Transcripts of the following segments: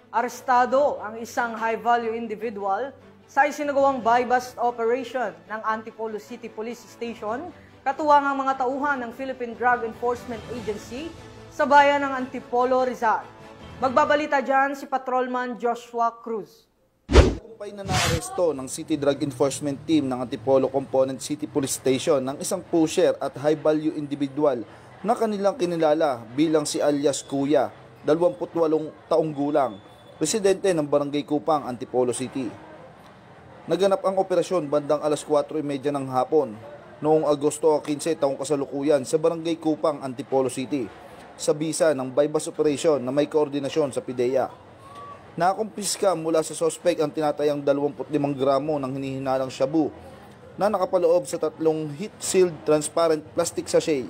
Arestado ang isang high-value individual sa isinagawang buy-bust operation ng Antipolo City Police Station, katuwang ang mga tauhan ng Philippine Drug Enforcement Agency sa bayan ng Antipolo, Rizal. Magbabalita dyan si Patrolman Joshua Cruz. Kumpay na naaresto ng City Drug Enforcement Team ng Antipolo Component City Police Station ng isang pusher at high-value individual na kanilang kinilala bilang si alias Kuya, 28 taong gulang, residente ng Barangay Kupang, Antipolo City. Naganap ang operasyon bandang alas 4:30 ng hapon noong Agosto 15 taong kasalukuyan sa Barangay Kupang, Antipolo City sa bisa ng buy-bust operation na may koordinasyon sa PIDEA. Nakumpiska mula sa sospek ang tinatayang 25 gramo ng hinihinalang shabu na nakapaloob sa 3 heat-sealed transparent plastic sachet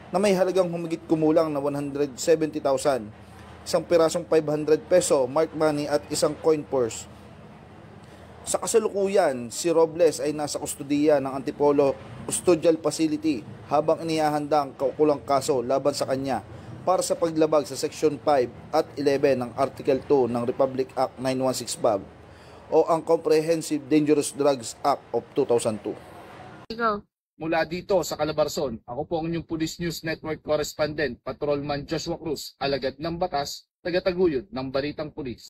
na may halagang humigit kumulang na 170,000, isang pirasong 500 peso marked money at isang coin purse. Sa kasalukuyan, si Robles ay nasa kustudiya ng Antipolo Custodial Facility habang inihahanda ang kaukulang kaso laban sa kanya para sa paglabag sa Section 5 at 11 ng Article 2 ng Republic Act 916-BAB o ang Comprehensive Dangerous Drugs Act of 2002. Mula dito sa Calabarzon, ako po ang inyong Police News Network Correspondent, Patrolman Joshua Cruz, alagad ng batas, taga-taguyod ng Balitang Pulis.